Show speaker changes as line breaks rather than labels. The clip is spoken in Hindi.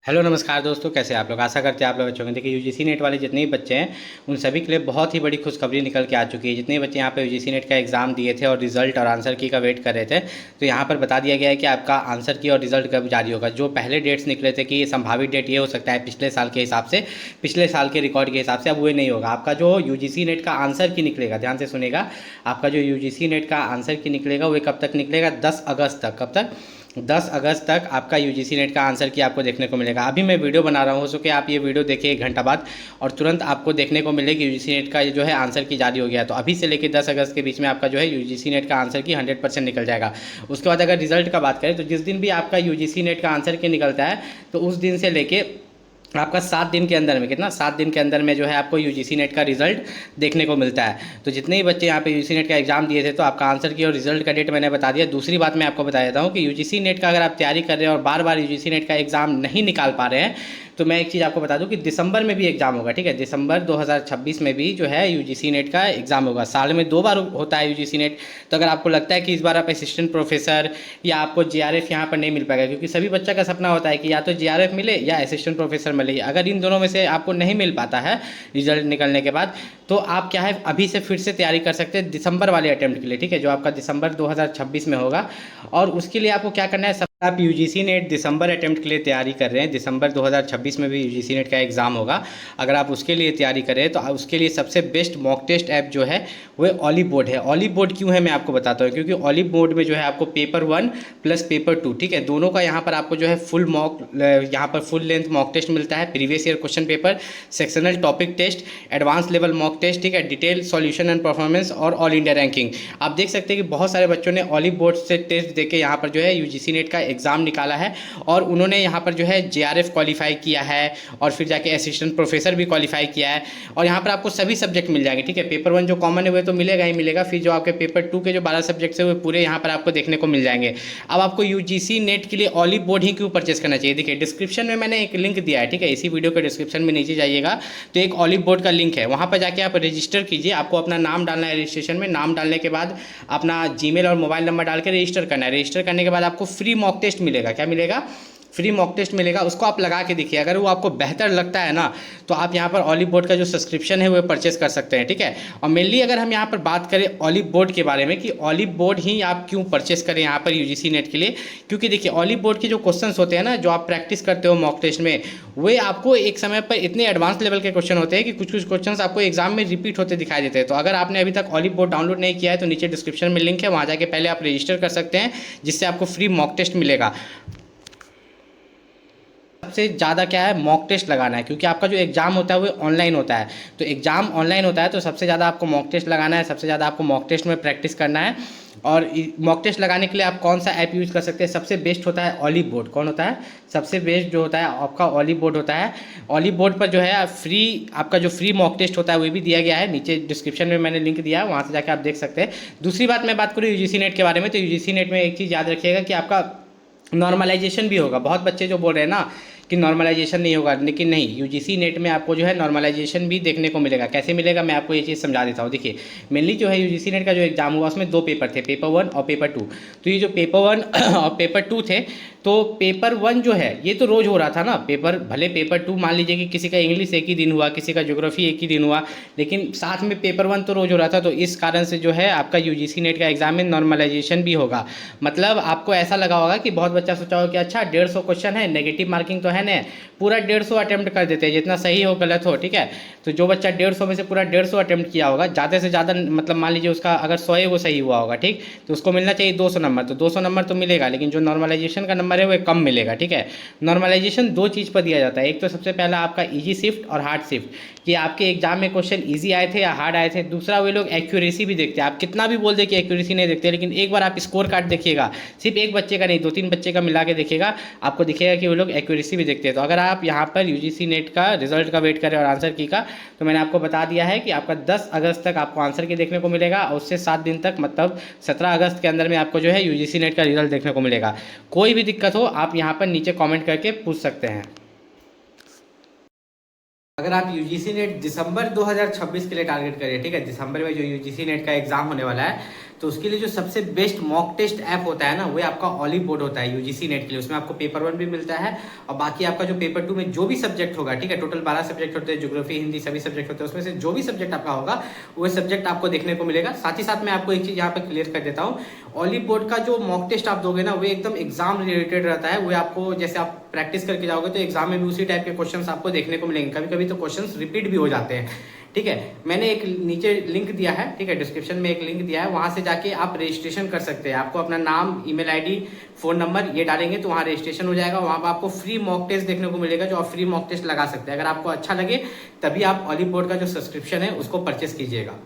हेलो नमस्कार दोस्तों, कैसे आप लोग। आशा करते हैं आप लोग अच्छे होंगे। देखिए यूजीसी नेट वाले जितने भी बच्चे हैं उन सभी के लिए बहुत ही बड़ी खुशखबरी निकल के आ चुकी है। जितने बच्चे यहाँ पे यूजीसी नेट का एग्ज़ाम दिए थे और रिजल्ट और आंसर की का वेट कर रहे थे, तो यहाँ पर बता दिया गया है कि आपका आंसर की और रिजल्ट कब जारी होगा। जो पहले डेट्स निकले थे कि संभावित डेट ये हो सकता है पिछले साल के हिसाब से, पिछले साल के रिकॉर्ड के हिसाब से, अब वो नहीं होगा। आपका जो यूजीसी नेट का आंसर की निकलेगा, ध्यान से सुनेगा, आपका जो यूजीसी नेट का आंसर की निकलेगा वो कब तक निकलेगा, 10 अगस्त तक। कब तक? 10 अगस्त तक आपका यूजीसी नेट का आंसर की आपको देखने को मिलेगा। अभी मैं वीडियो बना रहा हूँ, हो सके आप ये वीडियो देखिए 1 घंटा बाद और तुरंत आपको देखने को मिले कि यूजीसी नेट का जो है आंसर की जारी हो गया। तो अभी से लेकर 10 अगस्त के बीच में आपका जो है यूजीसी नेट का आंसर की 100% निकल जाएगा। उसके बाद अगर रिजल्ट का बात करें तो जिस दिन भी आपका यूजीसी नेट का आंसर की निकलता है तो उस दिन से लेके आपका 7 दिन के अंदर में, कितना, 7 दिन के अंदर में जो है आपको यूजीसी नेट का रिजल्ट देखने को मिलता है। तो जितने ही बच्चे यहाँ पे यूजीसी नेट का एग्जाम दिए थे तो आपका आंसर की और रिजल्ट का डेट मैंने बता दिया। दूसरी बात मैं आपको बता देता हूँ कि यूजीसी नेट का अगर आप तैयारी कर रहे हैं और बार बार यूजीसी नेट का एग्जाम नहीं निकाल पा रहे हैं तो मैं एक चीज़ आपको बता दूं कि दिसंबर में भी एग्जाम होगा। ठीक है, दिसंबर 2026 में भी जो है यूजीसी नेट का एग्जाम होगा। साल में 2 बार होता है यूजीसी नेट। तो अगर आपको लगता है कि इस बार आप असिस्टेंट प्रोफेसर या आपको जेआरएफ यहाँ पर नहीं मिल पाएगा, क्योंकि सभी बच्चा का सपना होता है कि या तो जेआरएफ मिले या असिस्टेंट प्रोफेसर मिले, अगर इन दोनों में से आपको नहीं मिल पाता है रिजल्ट निकलने के बाद, तो आप क्या है अभी से फिर से तैयारी कर सकते हैं दिसंबर वाले अटेम्प्ट के लिए। ठीक है, जो आपका दिसंबर 2026 में होगा। और उसके लिए आपको क्या करना है, आप यूजीसी नेट दिसंबर अटेम्प्ट के लिए तैयारी कर रहे हैं, दिसंबर 2026 में भी यूजीसी नेट का एग्ज़ाम होगा। अगर आप उसके लिए तैयारी करें तो उसके लिए सबसे बेस्ट मॉक टेस्ट ऐप जो है वो ऑलिव बोर्ड है। ऑलिव बोर्ड क्यों है मैं आपको बताता हूँ, क्योंकि ऑलिव बोर्ड में जो है आपको पेपर 1 प्लस पेपर 2, ठीक है, दोनों का यहाँ पर आपको जो है फुल मॉक, यहाँ पर फुल लेंथ मॉक टेस्ट मिलता है। Previous year question paper, sectional topic test, advance level mock test, ठीक है, डिटेल सॉल्यूशन एंड परफॉर्मेंस और ऑल इंडिया रैंकिंग। आप देख सकते हैं कि बहुत सारे बच्चों ने ऑलिव बोर्ड से टेस्ट देके यहाँ पर जो है यूजीसी नेट का एग्ज़ाम निकाला है और उन्होंने यहाँ पर जो है जेआरएफ क्वालिफाई किया है और फिर जाके असिस्टेंट प्रोफेसर भी क्वालिफाई किया है। और यहाँ पर आपको सभी सब्जेक्ट मिल जाएंगे। ठीक है, पेपर 1 जो कॉमन है वो तो मिलेगा ही मिलेगा, फिर जो आपके पेपर 2 के जो 12 सब्जेक्ट्स है वो पूरे यहाँ पर आपको देखने को मिल जाएंगे। अब आपको यूजीसी नेट के लिए ऑलिव बोर्ड ही क्यों परचेस करना चाहिए, देखिए डिस्क्रिप्शन में मैंने एक लिंक दिया है। ठीक है, इसी वीडियो के डिस्क्रिप्शन में नीचे जाइएगा तो एक ऑलिव बोर्ड का लिंक है, वहाँ पर जाके आप रजिस्टर कीजिए। आपको अपना नाम डालना है रजिस्ट्रेशन में, नाम डालने के बाद अपना जीमेल और मोबाइल नंबर डाल के रजिस्टर करना है। रजिस्टर करने के बाद आपको फ्री मॉक टेस्ट मिलेगा। क्या मिलेगा? फ्री मॉक टेस्ट मिलेगा। उसको आप लगा के देखिए, अगर वो आपको बेहतर लगता है ना तो आप यहाँ पर ऑलिव बोर्ड का जो सब्सक्रिप्शन है वो परचेस कर सकते हैं। ठीक है, और मेनली अगर हम यहाँ पर बात करें ऑलिव बोर्ड के बारे में कि ऑलिव बोर्ड ही आप क्यों परचेस करें यहाँ पर यूजीसी नेट के लिए, क्योंकि देखिए ऑलिव बोर्ड के जो क्वेश्चंस होते हैं ना, जो आप प्रैक्टिस करते हो मॉक टेस्ट में, वे आपको एक समय पर इतने एडवांस लेवल के क्वेश्चन होते हैं कि कुछ कुछ क्वेश्चन आपको एग्जाम में रिपीट होते दिखाई देते हैं। तो अगर आपने अभी तक ऑलिव बोर्ड डाउनलोड नहीं किया है तो नीचे डिस्क्रिप्शन में लिंक है, वहाँ जाके पहले आप रजिस्टर कर सकते हैं, जिससे आपको फ्री मॉक टेस्ट मिलेगा। सबसे ज़्यादा क्या है, मॉक टेस्ट लगाना है, क्योंकि आपका जो एग्ज़ाम होता है वो ऑनलाइन होता है। तो एग्ज़ाम ऑनलाइन होता है तो सबसे ज़्यादा आपको मॉक टेस्ट लगाना है, सबसे ज़्यादा आपको मॉक टेस्ट में प्रैक्टिस करना है। और मॉक टेस्ट लगाने के लिए आप कौन सा ऐप यूज़ कर सकते हैं, सबसे बेस्ट होता है ऑलिव बोर्ड। कौन होता है सबसे बेस्ट? जो होता है आपका ऑलिव बोर्ड होता है। ऑलिव बोर्ड पर जो है फ्री, आपका जो फ्री मॉक टेस्ट होता है वो भी दिया गया है, नीचे डिस्क्रिप्शन में मैंने लिंक दिया है, वहाँ से जाकर आप देख सकते हैं। दूसरी बात मैं बात करूँ यूजीसी नेट के बारे में, तो यूजीसी नेट में एक चीज़ याद रखिएगा कि आपका नॉर्मलाइजेशन भी होगा। बहुत बच्चे जो बोल रहे हैं ना कि नॉर्मलाइजेशन नहीं होगा, लेकिन नहीं, यूजीसी नेट में आपको जो है नॉर्मलाइजेशन भी देखने को मिलेगा। कैसे मिलेगा मैं आपको ये चीज़ समझा देता हूँ। देखिए मेनली जो है यूजीसी नेट का जो एग्जाम हुआ उसमें 2 पेपर थे, पेपर 1 और पेपर 2। तो ये जो पेपर 1 और पेपर 2 थे, तो पेपर 1 जो है ये तो रोज़ हो रहा था ना पेपर, भले पेपर 2 मान लीजिए कि किसी का इंग्लिश एक ही दिन हुआ, किसी का ज्योग्राफी एक ही दिन हुआ, लेकिन साथ में पेपर 1 तो रोज़ हो रहा था। तो इस कारण से जो है आपका यूजीसी नेट का एग्जाम में नॉर्मलाइजेशन भी होगा। मतलब आपको ऐसा लगा होगा कि बहुत बच्चा सोचा होगा कि अच्छा 150 क्वेश्चन है, नेगेटिव मार्किंग तो है ना, पूरा 150 अटेम्प्ट कर देते हैं, जितना सही हो गलत हो। ठीक है, तो जो बच्चा 150 में से पूरा 150 अटेम्प्ट किया होगा, ज़्यादा से ज़्यादा, मतलब मान लीजिए उसका अगर 100 वो सही हुआ होगा, ठीक, तो उसको मिलना चाहिए 200 नंबर। तो 200 नंबर तो मिलेगा, लेकिन जो नॉर्मलाइजेशन का नंबर है वो कम मिलेगा। ठीक है, नॉर्मलाइजेशन 2 चीज़ पर दिया जाता है, एक तो सबसे पहला आपका ईजी शिफ्ट और हार्ड शिफ्ट, कि आपके एग्जाम में क्वेश्चन ईजी आए थे या हार्ड आए थे। दूसरा वे लोग एक्यूरेसी भी देखते हैं, आप कितना भी बोल दे कि एक्यूरेसी नहीं देखते, लेकिन एक बार आप स्कोर कार्ड देखिएगा, सिर्फ एक बच्चे का नहीं 2-3 बच्चे का मिला के देखिएगा, आपको दिखेगा कि वो लोग एक्यूरेसी भी देखते हैं। तो अगर आप यहाँ पर यूजीसी नेट का रिजल्ट का वेट करें और आंसर की का, तो मैंने आपको बता दिया है कि आपका 10 अगस्त तक आपको आंसर की देखने को मिलेगा और उससे 7 दिन तक, मतलब 17 अगस्त के अंदर में आपको जो है यूजीसी नेट का रिजल्ट देखने को मिलेगा। कोई भी दिक्कत हो आप यहाँ पर नीचे कमेंट करके पूछ सकते हैं। अगर आप यूजीसी नेट दिसंबर 2026 के लिए टारगेट करिए, ठीक है, दिसंबर में जो यूजीसी नेट का एग्जाम होने वाला है, तो उसके लिए जो सबसे बेस्ट मॉक टेस्ट ऐप होता है ना, वो आपका ऑलिव बोर्ड होता है यूजीसी नेट के लिए। उसमें आपको पेपर 1 भी मिलता है और बाकी आपका जो पेपर 2 में जो भी सब्जेक्ट होगा, ठीक है, टोटल 12 सब्जेक्ट होते हैं, ज्योग्राफी हिंदी सभी सब्जेक्ट होते हैं, उसमें से जो भी सब्जेक्ट आपका होगा वो सब्जेक्ट आपको देखने को मिलेगा। साथ ही साथ मैं आपको एक चीज़ यहाँ पर क्लियर कर देता हूँ, ऑलिव बोर्ड का जो मॉक टेस्ट आप दोगे ना, वो एकदम एग्जाम रिलेटेड रहता है। वो आपको जैसे आप प्रैक्टिस करके जाओगे तो एग्जाम में भी उसी टाइप के क्वेश्चंस आपको देखने को मिलेंगे। कभी कभी तो क्वेश्चंस रिपीट भी हो जाते हैं, ठीक है। मैंने एक नीचे लिंक दिया है, ठीक है, डिस्क्रिप्शन में एक लिंक दिया है, वहां से जाके आप रजिस्ट्रेशन कर सकते हैं। आपको अपना नाम, ईमेल आईडी, फोन नंबर ये डालेंगे तो वहाँ रजिस्ट्रेशन हो जाएगा। वहाँ पर आपको फ्री मॉक टेस्ट देखने को मिलेगा, जो आप फ्री मॉक टेस्ट लगा सकते हैं। अगर आपको अच्छा लगे तभी आप ऑलिव बोर्ड का जो सब्सक्रिप्शन है उसको परचेस कीजिएगा।